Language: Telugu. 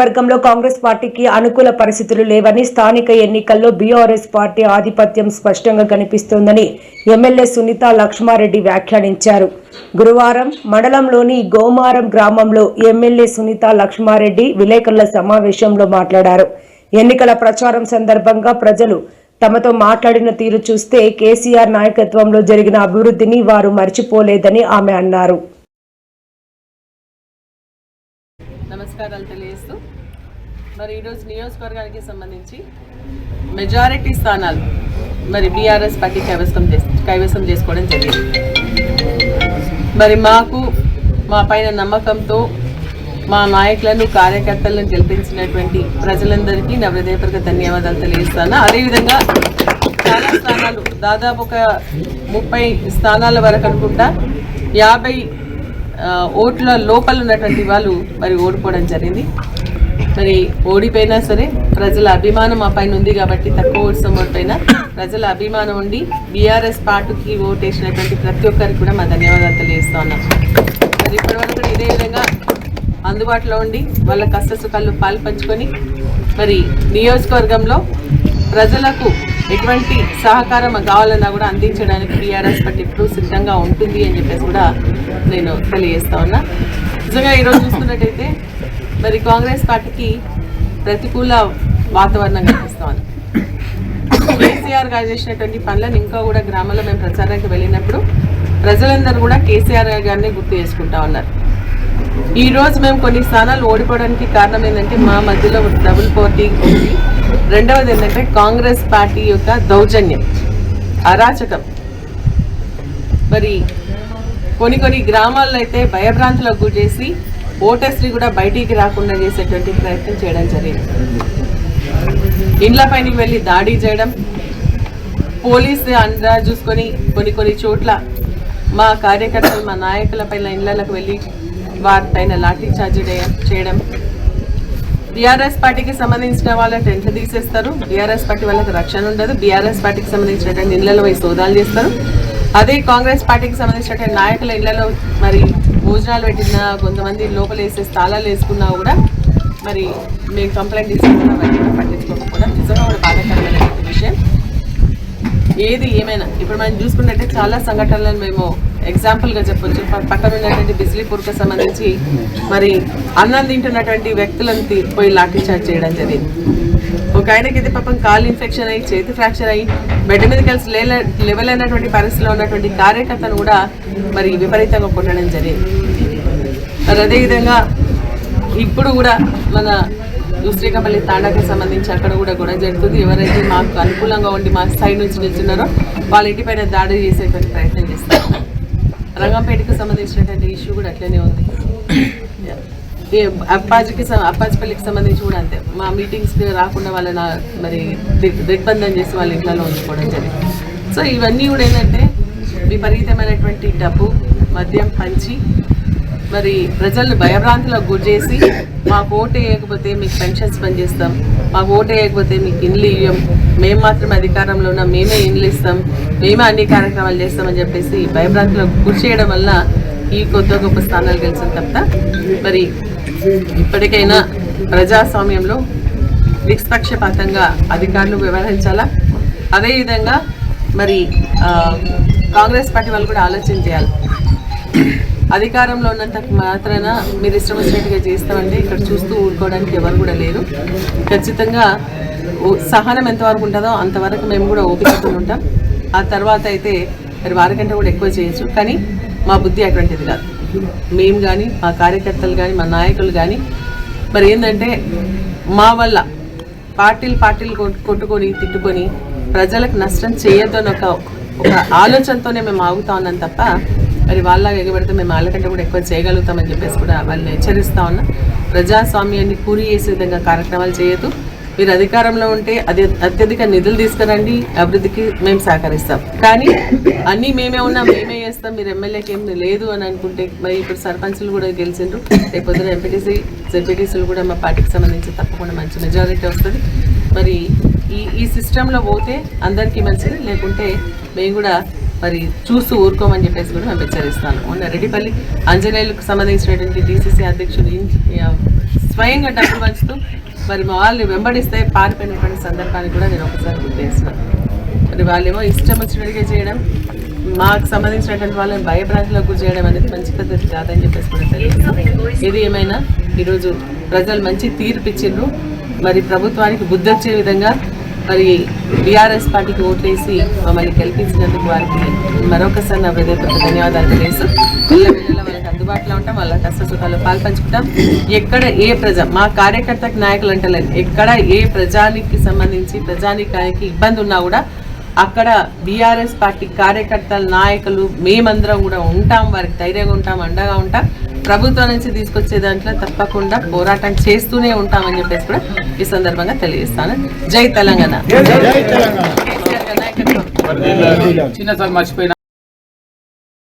వర్గంలో కాంగ్రెస్ పార్టీకి అనుకూల పరిస్థితులు లేవని, స్థానిక ఎన్నికల్లో బీఆర్ఎస్ పార్టీ ఆధిపత్యం స్పష్టంగా కనిపిస్తోందని ఎమ్మెల్యే సునీత లక్ష్మారెడ్డి వ్యాఖ్యానించారు. గురువారం మండలంలోని గోమారం గ్రామంలో ఎమ్మెల్యే సునీత లక్ష్మారెడ్డి విలేకరుల సమావేశంలో మాట్లాడారు. ఎన్నికల ప్రచారం సందర్భంగా ప్రజలు తమతో మాట్లాడిన తీరు చూస్తే కేసీఆర్ నాయకత్వంలో జరిగిన అభివృద్ధిని వారు మర్చిపోలేదని ఆమె అన్నారు. నమస్కారాలు తెలియజేస్తూ మరి ఈరోజు నియోజకవర్గానికి సంబంధించి మెజారిటీ స్థానాలు మరి బీఆర్ఎస్ పార్టీ కైవసం చేసుకోవడం జరిగింది. మరి మాకు మా పైన నమ్మకంతో మా నాయకులను కార్యకర్తలను గెలిపించినటువంటి ప్రజలందరికీ నా హృదయపూర్వక ధన్యవాదాలు తెలియజేస్తాను. అదేవిధంగా చాలా స్థానాలు దాదాపు ఒక 30 స్థానాల వరకు అనుకుంటా 50 ఓట్ల లోపల ఉన్నటువంటి వాళ్ళు మరి ఓడిపోవడం జరిగింది. మరి ఓడిపోయినా సరే ప్రజల అభిమానం మా పైన ఉంది కాబట్టి తక్కువ ఓటు సమోటైనా ప్రజల అభిమానం ఉండి బీఆర్ఎస్ పార్టీకి ఓటేసినటువంటి ప్రతి ఒక్కరికి కూడా మా ధన్యవాదాలు తెలియజేస్తా ఉన్నాం. మరి ఇప్పటివరకు కూడా ఇదే విధంగా అందుబాటులో ఉండి వాళ్ళ కష్ట సుఖాలు పాల్పంచుకొని మరి నియోజకవర్గంలో ప్రజలకు ఎటువంటి సహకారం కావాలన్నా కూడా అందించడానికి బీఆర్ఎస్ పార్టీ ఇప్పుడు సిద్ధంగా ఉంటుంది అని చెప్పేసి కూడా నేను తెలియజేస్తా ఉన్నా. నిజంగా ఈరోజు చూస్తున్నట్టయితే మరి కాంగ్రెస్ పార్టీకి ప్రతికూల వాతావరణం కనిపిస్తా ఉంది. కేసీఆర్ గారు చేసినటువంటి పనులను ఇంకా కూడా గ్రామాల్లో మేము ప్రచారానికి వెళ్ళినప్పుడు ప్రజలందరూ కూడా కేసీఆర్ గారిని గుర్తు చేసుకుంటా ఉన్నారు. ఈరోజు మేము కొన్ని స్థానాలు ఓడిపోవడానికి కారణం ఏంటంటే మా మధ్యలో డబుల్ పోటీ ఉంది. రెండవది ఏంటంటే కాంగ్రెస్ పార్టీ యొక్క దౌర్జన్యం, అరాచకం. మరి కొన్ని గ్రామాల్లో అయితే భయభ్రాంతులకు గురి చేసి ఓటర్స్ని కూడా బయటికి రాకుండా చేసేటువంటి ప్రయత్నం చేయడం జరిగింది. ఇండ్ల పైనకి వెళ్ళి దాడి చేయడం, పోలీసు అందా చూసుకొని కొన్ని చోట్ల మా కార్యకర్తలు మా నాయకుల పైన ఇళ్లకు వెళ్ళి వారిపైన లాఠీ చార్జ్ చేయడం, బీఆర్ఎస్ పార్టీకి సంబంధించిన వాళ్ళ టెంట్లు తీసేస్తారు, బీఆర్ఎస్ పార్టీ వాళ్ళకి రక్షణ ఉండదు, బీఆర్ఎస్ పార్టీకి సంబంధించినటువంటి ఇళ్లలో పోయి సోదాలు చేస్తారు. అదే కాంగ్రెస్ పార్టీకి సంబంధించినటువంటి నాయకుల ఇళ్లలో మరి భోజనాలు పెట్టిన కొంతమంది లోపల వేసే స్థలాలు వేసుకున్నా కూడా మరి మేము కంప్లైంట్ తీసుకున్నా అవన్నీ పట్టించుకోకపోవడం నిజంగా కూడా బాధాకరమైనటువంటి విషయం. ఏది ఏమైనా ఇప్పుడు మనం చూసుకున్నట్టే చాలా సంఘటనలను మేము ఎగ్జాంపుల్గా చెప్పొచ్చు. పక్కన ఉన్నటువంటి బిజ్లీపూర్కి సంబంధించి మరి అన్నం తింటున్నటువంటి వ్యక్తులను పోయి లాఠీ చార్జ్ చేయడం జరిగింది. ఒక ఆయనకి అయితే పాపం కాలు ఇన్ఫెక్షన్ అయ్యి చేతి ఫ్రాక్చర్ అయ్యి బెడ్ మీద కలిసి లెవెల్ అయినటువంటి పరిస్థితిలో ఉన్నటువంటి కార్యకర్తను కూడా మరి విపరీతంగా కొట్టడం జరిగింది. మరి అదేవిధంగా ఇప్పుడు కూడా మన శ్రీకాపల్లి తాండాకి సంబంధించి అక్కడ కూడా గొడవ జరుగుతుంది. ఎవరైతే మాకు అనుకూలంగా ఉండి మా సైడ్ నుంచి నిల్చున్నారో వాళ్ళ ఇంటిపైన దాడి చేసేటువంటి ప్రయత్నం చేస్తారు. రంగంపేటకి సంబంధించినటువంటి ఇష్యూ కూడా అట్లనే ఉంది. అప్పాజిపల్లికి సంబంధించి కూడా అంతే. మా మీటింగ్స్కి రాకుండా వాళ్ళని మరి దిగ్బంధం చేసి వాళ్ళ ఇంట్లో ఉంచుకోవడం జరిగింది. సో ఇవన్నీ కూడా ఏంటంటే విపరీతమైనటువంటి డబ్బు మద్యం పంచి మరి ప్రజలను భయభ్రాంతులకు గురి చేసి మాకు ఓటు వేయకపోతే మీకు పెన్షన్స్ పనిచేస్తాం, మాకు ఓటు వేయకపోతే మీకు ఇండ్లు ఇవ్వం, మేము మాత్రమే అధికారంలో ఉన్నాం, మేమే ఇండ్లు ఇస్తాం, మేమే అన్ని కార్యక్రమాలు చేస్తామని చెప్పేసి భయభ్రాంతులకు గురి చేయడం వల్ల ఈ కొద్ది గొప్ప స్థానాలు గెలిచిన తప్ప మరి ఇప్పటికైనా ప్రజాస్వామ్యంలో నిష్పక్షపాతంగా అధికారులు వ్యవహరించాలా. అదేవిధంగా మరి కాంగ్రెస్ పార్టీ వాళ్ళు కూడా ఆలోచన చేయాలి. అధికారంలో ఉన్నంత మాత్రాన మీరు ఇష్టం వచ్చినట్టుగా చేస్తామంటే ఇక్కడ చూస్తూ ఊరుకోవడానికి ఎవరు కూడా లేరు. ఖచ్చితంగా సహనం ఎంతవరకు ఉంటుందో అంతవరకు మేము కూడా ఓపికతో ఉంటాం. ఆ తర్వాత అయితే మరి వారికంటే కూడా ఎక్కువ చేయొచ్చు. కానీ మా బుద్ధి అటువంటిది కాదు. మేము కానీ మా కార్యకర్తలు కానీ మా నాయకులు కానీ మరి ఏంటంటే మా వల్ల పార్టీలు కొట్టుకొని తిట్టుకొని ప్రజలకు నష్టం చేయొద్దని ఒక ఆలోచనతోనే మేము ఆగుతా ఉన్నాం తప్ప మరి వాళ్ళగా ఎగబడితే మేము వాళ్ళకంటే కూడా ఎక్కువ చేయగలుగుతామని చెప్పేసి కూడా వాళ్ళని హెచ్చరిస్తా ఉన్నా. ప్రజాస్వామ్యాన్ని కూలి చేసే విధంగా కార్యక్రమాలు చేయొద్దు. మీరు అధికారంలో ఉంటే అత్యధిక నిధులు తీసుకురండి, అభివృద్ధికి మేము సహకరిస్తాం. కానీ అన్నీ మేమే ఉన్నాం, మేమే చేస్తాం, మీరు ఎమ్మెల్యేకి ఏం లేదు అని అనుకుంటే మరి ఇప్పుడు సర్పంచ్లు కూడా గెలిచిండ్రు, రేపొద్దున జెడ్పీటీసీలు కూడా మా పార్టీకి సంబంధించి తప్పకుండా మంచి మెజారిటీ వస్తుంది. మరి ఈ సిస్టంలో పోతే అందరికీ మంచిది, లేకుంటే మేము కూడా మరి చూస్తూ ఊరుకోమని చెప్పేసి కూడా మేము హెచ్చరిస్తాను. మొన్న రెడ్డిపల్లి ఆంజనేయులకు సంబంధించినటువంటి డీసీసీ అధ్యక్షుడు స్వయంగా డబ్బులు పంచుతూ మరి మా వాళ్ళని వెంబడిస్తే పారిపోయినటువంటి సందర్భాన్ని కూడా నేను ఒకసారి గుర్తు చేస్తున్నాను. మరి వాళ్ళేమో ఇష్టం వచ్చినట్టుగా చేయడం, మాకు సంబంధించినటువంటి వాళ్ళని భయభ్రాంతిలోకి గురి చేయడం అనేది మంచి పద్ధతి కాదని చెప్పేసి కూడా తెలియదు. ఏది ఏమైనా ఈరోజు ప్రజలు మంచి తీర్పు ఇచ్చిండ్రు. మరి ప్రభుత్వానికి బుద్ధి వచ్చే విధంగా మరి బీఆర్ఎస్ పార్టీకి ఓట్లేసి మమ్మల్ని గెలిపించినందుకు వారికి మరొకసారి నా హృదయపూర్వక ధన్యవాదాలు తెలియజేస్తూ వాళ్ళకి అందుబాటులో ఉంటాం, వాళ్ళ కష్ట సుఖాల్లో పాల్పంచుకుంటాం. ఎక్కడ ఏ మా కార్యకర్తకు నాయకులు అంటలేదు, ఎక్కడ ఏ ప్రజానికి సంబంధించి ప్రజానికానికి ఇబ్బంది ఉన్నా కూడా అక్కడ బీఆర్ఎస్ పార్టీ కార్యకర్తల నాయకులు మేమందరం కూడా ఉంటాం, వారికి ధైర్యంగా ఉంటాం, అండగా ఉంటాం. ప్రభుత్వం నుంచి తీసుకొచ్చే దాంట్లో తప్పకుండా పోరాటం చేస్తూనే ఉంటామని చెప్పేసి కూడా ఈ సందర్భంగా తెలియజేస్తాను. జై తెలంగాణ. చిన్నసారి మర్చిపోయినా